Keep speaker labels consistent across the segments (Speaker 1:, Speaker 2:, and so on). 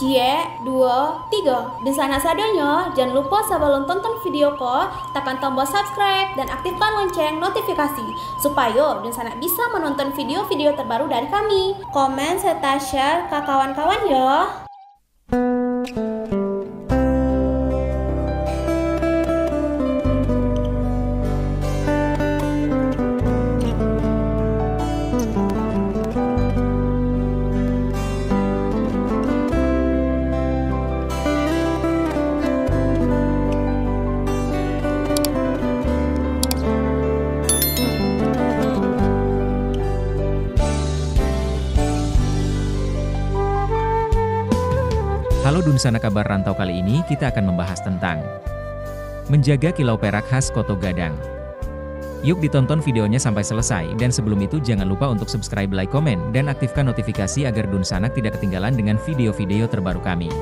Speaker 1: Cie, 2, 3. Dan sana sadanya, jangan lupa sebelum tonton video ko, tekan tombol subscribe dan aktifkan lonceng notifikasi supaya dan sana bisa menonton video-video terbaru dari kami. Komen serta share ke kawan-kawan ya.
Speaker 2: Halo Dunsana, kabar rantau kali ini kita akan membahas tentang menjaga kilau perak khas Koto Gadang. Yuk ditonton videonya sampai selesai, dan sebelum itu jangan lupa untuk subscribe, like, komen, dan aktifkan notifikasi agar Dunsana tidak ketinggalan dengan video-video terbaru kami.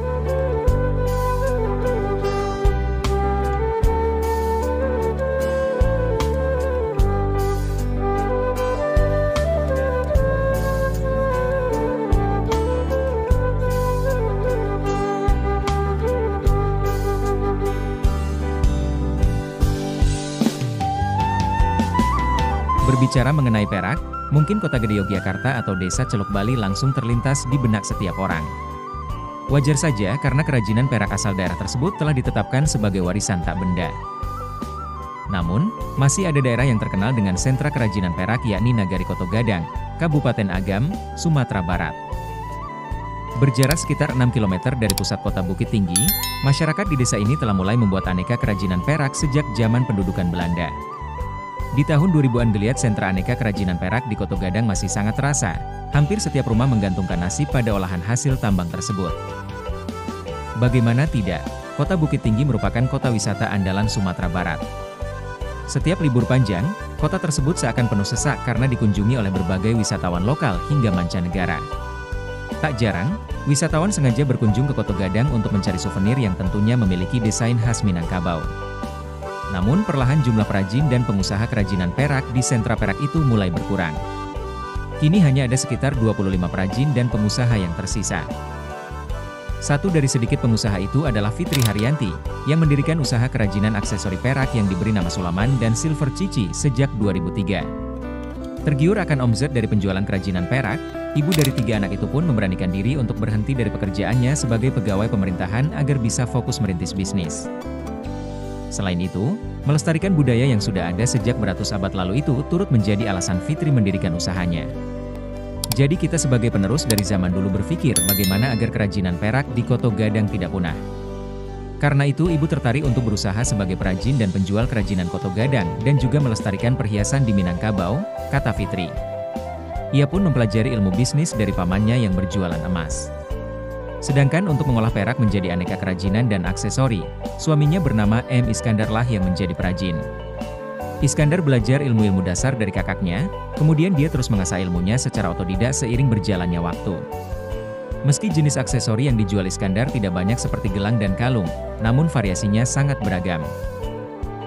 Speaker 2: Berbicara mengenai perak, mungkin Kota Gede Yogyakarta atau Desa Celuk Bali langsung terlintas di benak setiap orang. Wajar saja karena kerajinan perak asal daerah tersebut telah ditetapkan sebagai warisan tak benda. Namun, masih ada daerah yang terkenal dengan sentra kerajinan perak, yakni Nagari Koto Gadang, Kabupaten Agam, Sumatera Barat. Berjarak sekitar 6 km dari pusat kota Bukit Tinggi, masyarakat di desa ini telah mulai membuat aneka kerajinan perak sejak zaman pendudukan Belanda. Di tahun 2000-an geliat sentra aneka kerajinan perak di Koto Gadang masih sangat terasa. Hampir setiap rumah menggantungkan nasib pada olahan hasil tambang tersebut. Bagaimana tidak, Kota Bukit Tinggi merupakan kota wisata andalan Sumatera Barat. Setiap libur panjang, kota tersebut seakan penuh sesak karena dikunjungi oleh berbagai wisatawan lokal hingga mancanegara. Tak jarang, wisatawan sengaja berkunjung ke Koto Gadang untuk mencari souvenir yang tentunya memiliki desain khas Minangkabau. Namun perlahan jumlah perajin dan pengusaha kerajinan perak di sentra perak itu mulai berkurang. Kini hanya ada sekitar 25 perajin dan pengusaha yang tersisa. Satu dari sedikit pengusaha itu adalah Fitri Haryanti, yang mendirikan usaha kerajinan aksesori perak yang diberi nama Sulaman dan Silver Cici sejak 2003. Tergiur akan omzet dari penjualan kerajinan perak, ibu dari 3 anak itu pun memberanikan diri untuk berhenti dari pekerjaannya sebagai pegawai pemerintahan agar bisa fokus merintis bisnis. Selain itu, melestarikan budaya yang sudah ada sejak beratus abad lalu itu turut menjadi alasan Fitri mendirikan usahanya. Jadi kita sebagai penerus dari zaman dulu berpikir bagaimana agar kerajinan perak di Koto Gadang tidak punah. Karena itu ibu tertarik untuk berusaha sebagai perajin dan penjual kerajinan Koto Gadang dan juga melestarikan perhiasan di Minangkabau, kata Fitri. Ia pun mempelajari ilmu bisnis dari pamannya yang berjualan emas. Sedangkan untuk mengolah perak menjadi aneka kerajinan dan aksesori, suaminya bernama M. Iskandar lah yang menjadi perajin. Iskandar belajar ilmu-ilmu dasar dari kakaknya, kemudian dia terus mengasah ilmunya secara otodidak seiring berjalannya waktu. Meski jenis aksesori yang dijual Iskandar tidak banyak seperti gelang dan kalung, namun variasinya sangat beragam.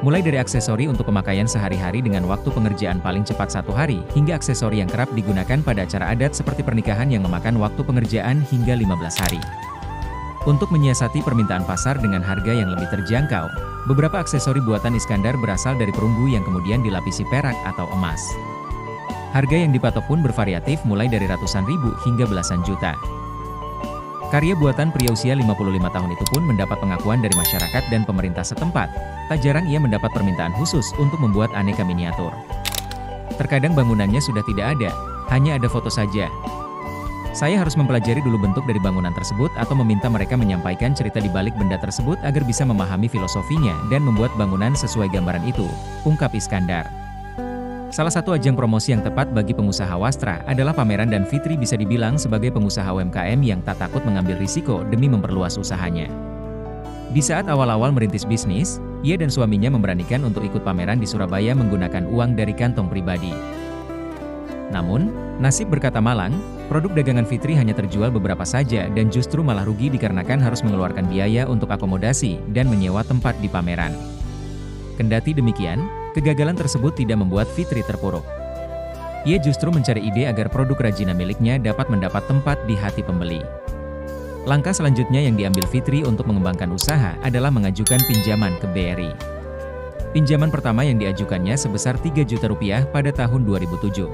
Speaker 2: Mulai dari aksesori untuk pemakaian sehari-hari dengan waktu pengerjaan paling cepat 1 hari, hingga aksesori yang kerap digunakan pada acara adat seperti pernikahan yang memakan waktu pengerjaan hingga 15 hari. Untuk menyiasati permintaan pasar dengan harga yang lebih terjangkau, beberapa aksesori buatan Iskandar berasal dari perunggu yang kemudian dilapisi perak atau emas. Harga yang dipatok pun bervariatif mulai dari ratusan ribu hingga belasan juta. Karya buatan pria usia 55 tahun itu pun mendapat pengakuan dari masyarakat dan pemerintah setempat. Tak jarang ia mendapat permintaan khusus untuk membuat aneka miniatur. Terkadang bangunannya sudah tidak ada, hanya ada foto saja. Saya harus mempelajari dulu bentuk dari bangunan tersebut atau meminta mereka menyampaikan cerita di balik benda tersebut agar bisa memahami filosofinya dan membuat bangunan sesuai gambaran itu, ungkap Iskandar. Salah satu ajang promosi yang tepat bagi pengusaha wastra adalah pameran, dan Fitri bisa dibilang sebagai pengusaha UMKM yang tak takut mengambil risiko demi memperluas usahanya. Di saat awal-awal merintis bisnis, ia dan suaminya memberanikan untuk ikut pameran di Surabaya menggunakan uang dari kantong pribadi. Namun, nasib berkata malang, produk dagangan Fitri hanya terjual beberapa saja dan justru malah rugi dikarenakan harus mengeluarkan biaya untuk akomodasi dan menyewa tempat di pameran. Kendati demikian, kegagalan tersebut tidak membuat Fitri terpuruk. Ia justru mencari ide agar produk kerajinan miliknya dapat mendapat tempat di hati pembeli. Langkah selanjutnya yang diambil Fitri untuk mengembangkan usaha adalah mengajukan pinjaman ke BRI. Pinjaman pertama yang diajukannya sebesar 3 juta rupiah pada tahun 2007.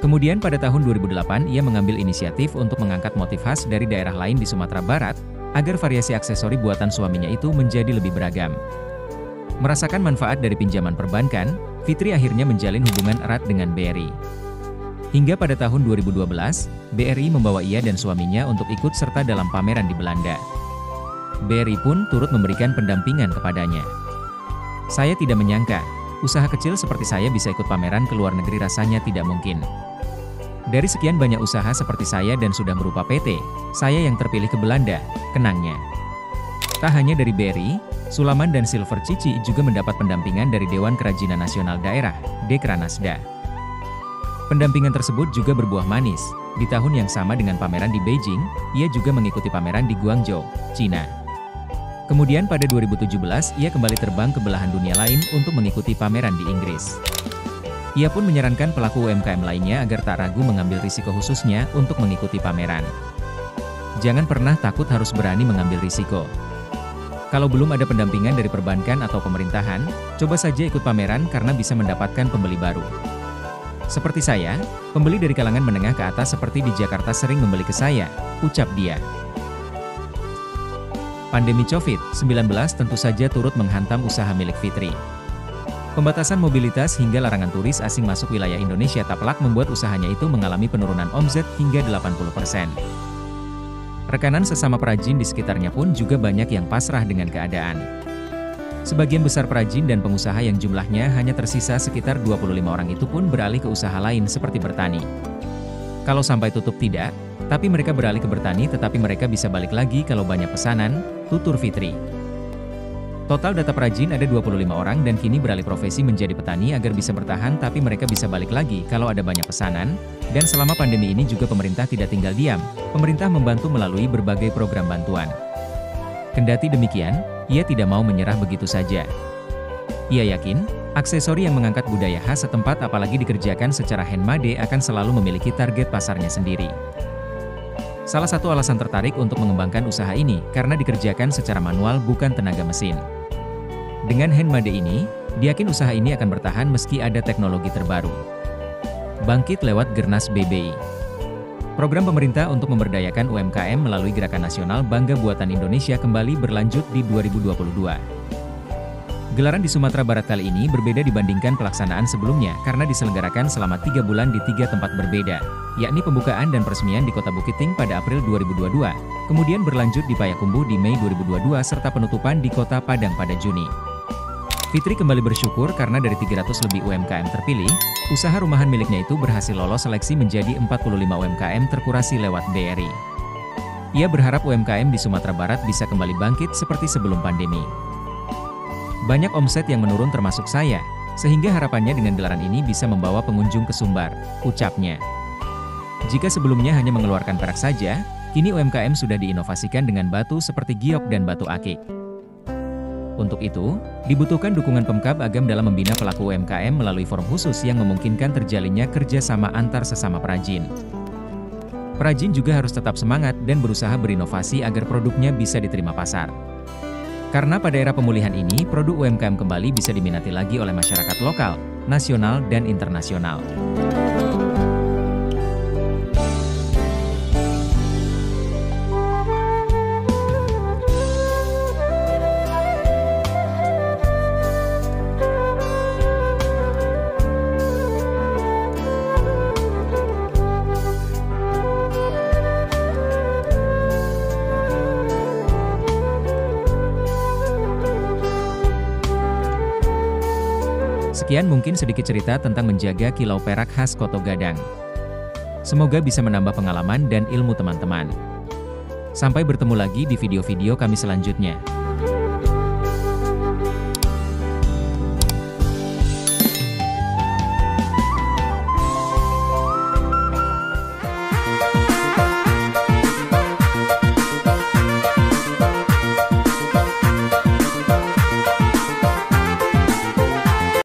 Speaker 2: Kemudian pada tahun 2008 ia mengambil inisiatif untuk mengangkat motif khas dari daerah lain di Sumatera Barat, agar variasi aksesori buatan suaminya itu menjadi lebih beragam. Merasakan manfaat dari pinjaman perbankan, Fitri akhirnya menjalin hubungan erat dengan BRI. Hingga pada tahun 2012, BRI membawa ia dan suaminya untuk ikut serta dalam pameran di Belanda. BRI pun turut memberikan pendampingan kepadanya. Saya tidak menyangka, usaha kecil seperti saya bisa ikut pameran ke luar negeri rasanya tidak mungkin. Dari sekian banyak usaha seperti saya dan sudah berupa PT, saya yang terpilih ke Belanda, kenangnya. Tak hanya dari BRI, Sulaman dan Silver Cici juga mendapat pendampingan dari Dewan Kerajinan Nasional Daerah, Dekranasda. Pendampingan tersebut juga berbuah manis. Di tahun yang sama dengan pameran di Beijing, ia juga mengikuti pameran di Guangzhou, Cina. Kemudian pada 2017, ia kembali terbang ke belahan dunia lain untuk mengikuti pameran di Inggris. Ia pun menyarankan pelaku UMKM lainnya agar tak ragu mengambil risiko khususnya untuk mengikuti pameran. Jangan pernah takut, harus berani mengambil risiko. Kalau belum ada pendampingan dari perbankan atau pemerintahan, coba saja ikut pameran karena bisa mendapatkan pembeli baru. Seperti saya, pembeli dari kalangan menengah ke atas seperti di Jakarta sering membeli ke saya, ucap dia. Pandemi COVID-19 tentu saja turut menghantam usaha milik Fitri. Pembatasan mobilitas hingga larangan turis asing masuk wilayah Indonesia tak pelak membuat usahanya itu mengalami penurunan omzet hingga 80%. Rekanan sesama perajin di sekitarnya pun juga banyak yang pasrah dengan keadaan. Sebagian besar perajin dan pengusaha yang jumlahnya hanya tersisa sekitar 25 orang itu pun beralih ke usaha lain seperti bertani. Kalau sampai tutup tidak, tapi mereka beralih ke bertani tetapi mereka bisa balik lagi kalau banyak pesanan, tutur Fitri. Total data perajin ada 25 orang dan kini beralih profesi menjadi petani agar bisa bertahan tapi mereka bisa balik lagi kalau ada banyak pesanan, dan selama pandemi ini juga pemerintah tidak tinggal diam, pemerintah membantu melalui berbagai program bantuan. Kendati demikian, ia tidak mau menyerah begitu saja. Ia yakin, aksesori yang mengangkat budaya khas setempat apalagi dikerjakan secara handmade akan selalu memiliki target pasarnya sendiri. Salah satu alasan tertarik untuk mengembangkan usaha ini karena dikerjakan secara manual bukan tenaga mesin. Dengan handmade ini, diyakin usaha ini akan bertahan meski ada teknologi terbaru. Bangkit lewat Gernas BBI. Program pemerintah untuk memberdayakan UMKM melalui Gerakan Nasional Bangga Buatan Indonesia kembali berlanjut di 2022. Gelaran di Sumatera Barat kali ini berbeda dibandingkan pelaksanaan sebelumnya karena diselenggarakan selama 3 bulan di 3 tempat berbeda, yakni pembukaan dan peresmian di Kota Bukitting pada April 2022, kemudian berlanjut di Payakumbuh di Mei 2022 serta penutupan di Kota Padang pada Juni. Fitri kembali bersyukur karena dari 300 lebih UMKM terpilih, usaha rumahan miliknya itu berhasil lolos seleksi menjadi 45 UMKM terkurasi lewat BRI. Ia berharap UMKM di Sumatera Barat bisa kembali bangkit seperti sebelum pandemi. Banyak omset yang menurun termasuk saya, sehingga harapannya dengan gelaran ini bisa membawa pengunjung ke Sumbar, ucapnya. Jika sebelumnya hanya mengeluarkan perak saja, kini UMKM sudah diinovasikan dengan batu seperti giok dan batu akik. Untuk itu, dibutuhkan dukungan Pemkab Agam dalam membina pelaku UMKM melalui forum khusus yang memungkinkan terjalinnya kerjasama antar sesama perajin. Perajin juga harus tetap semangat dan berusaha berinovasi agar produknya bisa diterima pasar. Karena pada era pemulihan ini, produk UMKM kembali bisa diminati lagi oleh masyarakat lokal, nasional, dan internasional. Sekian mungkin sedikit cerita tentang menjaga kilau perak khas Koto Gadang. Semoga bisa menambah pengalaman dan ilmu teman-teman. Sampai bertemu lagi di video-video kami selanjutnya.